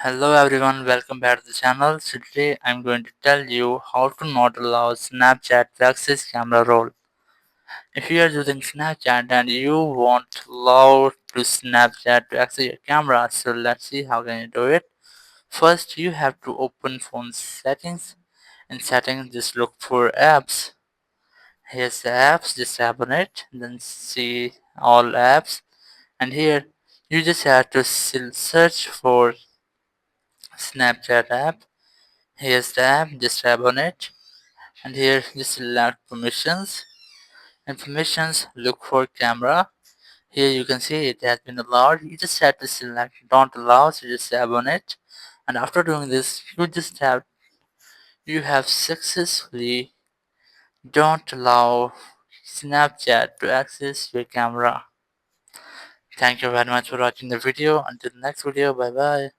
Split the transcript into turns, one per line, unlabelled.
Hello everyone, welcome back to the channel. So today I'm going to tell you how to not allow Snapchat to access camera roll. If you are using Snapchat and you want allow to Snapchat to access your camera, so let's see how can you do it. First you have to open phone settings. In settings just look for apps. Here's the apps, just tap on it, then see all apps, and here you just have to search for Snapchat app. Here's the app, just tap on it, and here just select permissions. In permissions, look for camera. Here you can see it has been allowed. You just have to select don't allow, so just tap on it. And after doing this, you have successfully don't allow Snapchat to access your camera. Thank you very much for watching the video. Until the next video, bye bye.